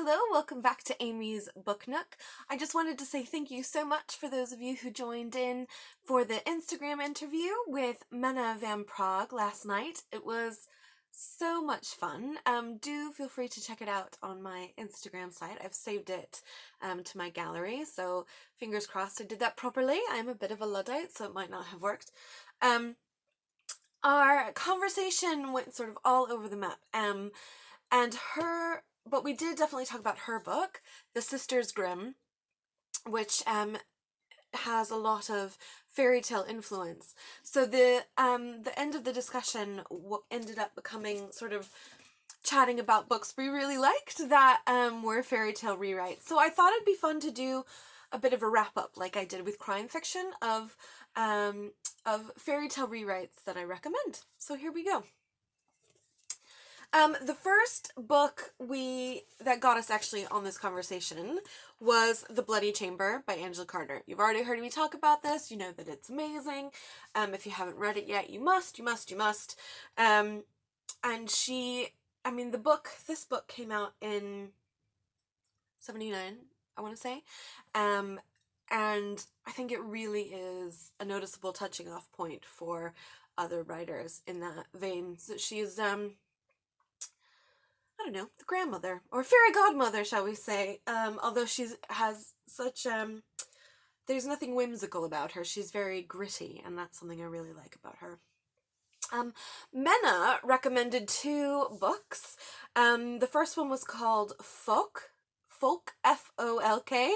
Hello, welcome back to Amy's Book Nook. I just wanted to say thank you so much for those of you who joined in for the Instagram interview with Menna van Praag last night. It was so much fun. Do feel free to check it out on my Instagram site. I've saved it to my gallery, so fingers crossed I did that properly. I'm a bit of a Luddite, so it might not have worked. Our conversation went sort of all over the map. But we did definitely talk about her book, The Sisters Grimm, which has a lot of fairy tale influence. So the end of the discussion ended up becoming sort of chatting about books we really liked that were fairy tale rewrites. So I thought it'd be fun to do a bit of a wrap up, like I did with crime fiction, of fairy tale rewrites that I recommend. So here we go. The first book that got us actually on this conversation was The Bloody Chamber by Angela Carter. You've already heard me talk about this. You know that it's amazing. If you haven't read it yet, you must. And this book came out in 1979, I want to say. And I think it really is a noticeable touching off point for other writers in that vein. So she's, I don't know, the grandmother, or fairy godmother, shall we say, although she has such, there's nothing whimsical about her. She's very gritty, and that's something I really like about her. Menna recommended two books. The first one was called Folk, F-O-L-K,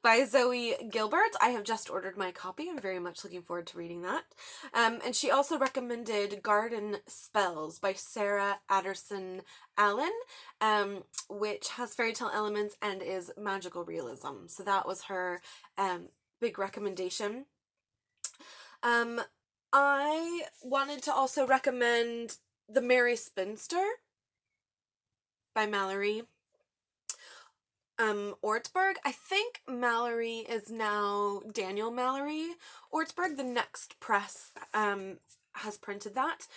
by Zoe Gilbert. I have just ordered my copy. I'm very much looking forward to reading that. And she also recommended Garden Spells by Sarah Adderson Allen, which has fairy tale elements and is magical realism. So that was her big recommendation. I wanted to also recommend The Merri Spinster by Mallory. Ortberg. I think Mallory is now Daniel Mallory Ortberg. The Next Press has printed that.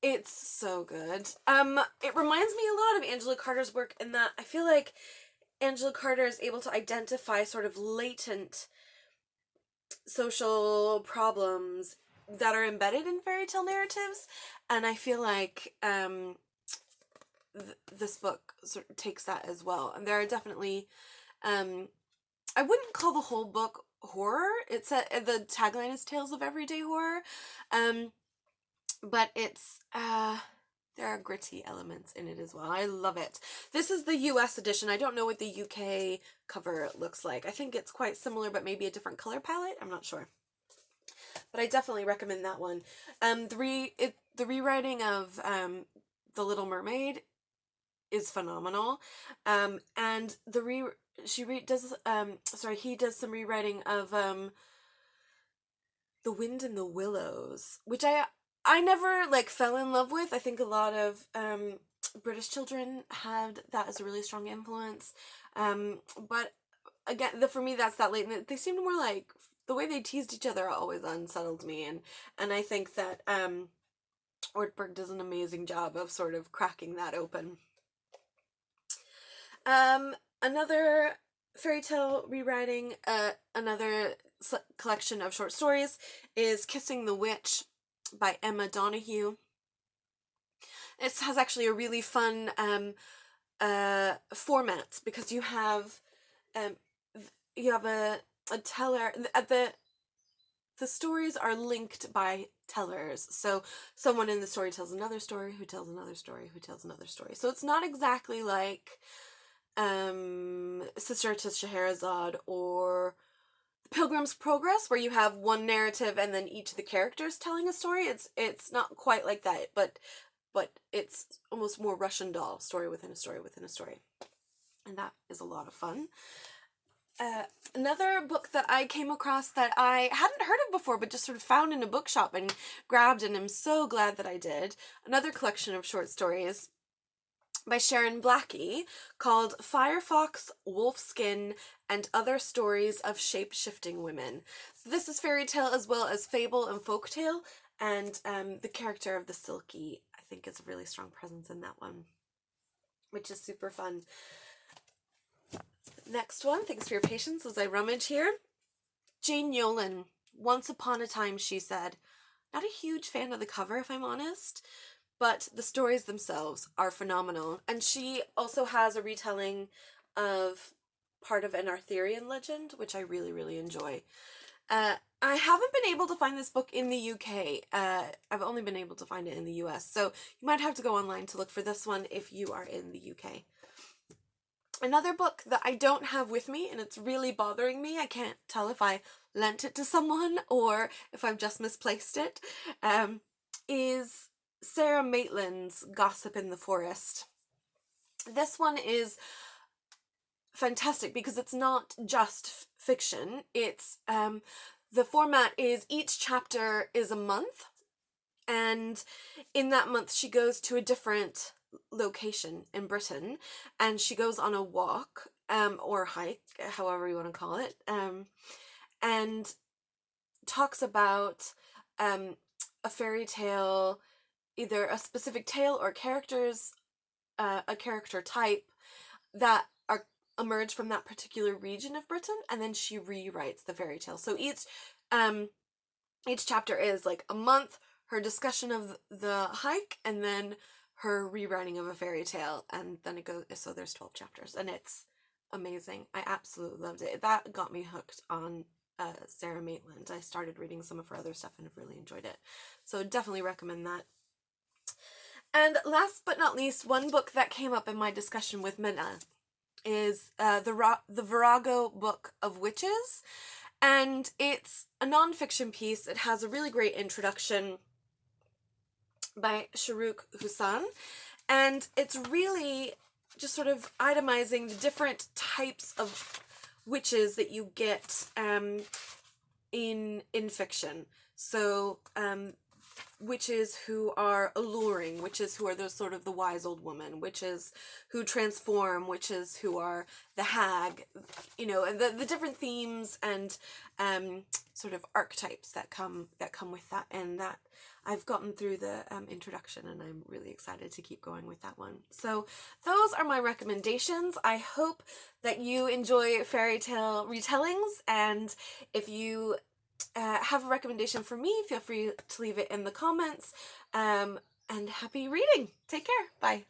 It's so good. It reminds me a lot of Angela Carter's work in that I feel like Angela Carter is able to identify sort of latent social problems that are embedded in fairy tale narratives, and I feel like this book sort of takes that as well. And there are definitely, I wouldn't call the whole book horror. The tagline is Tales of Everyday Horror, but it's there are gritty elements in it as well. I love it. This is the US edition. I don't know what the UK cover looks like. I think it's quite similar, but maybe a different color palette. I'm not sure. But I definitely recommend that one. The rewriting of The Little Mermaid is phenomenal. And he does some rewriting of The Wind in the Willows, which I never fell in love with. I think a lot of British children had that as a really strong influence. But again, for me, that's that late. And they seemed more like the way they teased each other always unsettled me. And I think that Ortberg does an amazing job of sort of cracking that open. Another fairy tale rewriting, another collection of short stories is Kissing the Witch by Emma Donohue. It has actually a really fun format because you have a teller. The stories are linked by tellers. So someone in the story tells another story, who tells another story, who tells another story. So it's not exactly like Sister to Scheherazade or The Pilgrim's Progress, where you have one narrative and then each of the characters telling a story. It's not quite like that, but it's almost more Russian doll, story within a story within a story. And that is a lot of fun. Another book that I came across that I hadn't heard of before, but just sort of found in a bookshop and grabbed, and I'm so glad that I did. Another collection of short stories by Sharon Blackie called Firefox Wolfskin and Other Stories of Shape-Shifting Women. So this is fairy tale as well as fable and folktale, and the character of the Silky, I think, is a really strong presence in that one. which is super fun. Next one, thanks for your patience as I rummage here. Jane Yolen, Once Upon a Time, She Said. Not a huge fan of the cover, if I'm honest, but the stories themselves are phenomenal. And she also has a retelling of part of an Arthurian legend, which I really, really enjoy. I haven't been able to find this book in the UK. I've only been able to find it in the US, so you might have to go online to look for this one if you are in the UK. Another book that I don't have with me, and it's really bothering me, I can't tell if I lent it to someone or if I've just misplaced it, is Sarah Maitland's Gossip in the Forest. This one is fantastic because it's not just fiction. It's the format is each chapter is a month, and in that month she goes to a different location in Britain, and she goes on a walk or hike, however you want to call it, and talks about a fairy tale, either a specific tale or characters, a character type that are emerge from that particular region of Britain, and then she rewrites the fairy tale. So each chapter is like a month, her discussion of the hike, and then her rewriting of a fairy tale, and then it goes, so there's 12 chapters, and it's amazing. I absolutely loved it. That got me hooked on Sarah Maitland. I started reading some of her other stuff and have really enjoyed it. So definitely recommend that. And last but not least, one book that came up in my discussion with Menna is the Virago Book of Witches, and it's a non-fiction piece. It has a really great introduction by Shahrukh Husain, and it's really just sort of itemizing the different types of witches that you get in fiction. So witches who are alluring, witches who are those sort of the wise old woman, witches who transform, witches who are the hag, you know, and the different themes and sort of archetypes that come with that, and that I've gotten through the introduction, and I'm really excited to keep going with that one. So those are my recommendations. I hope that you enjoy fairy tale retellings, and if you have a recommendation for me, feel free to leave it in the comments, and happy reading. Take care. Bye.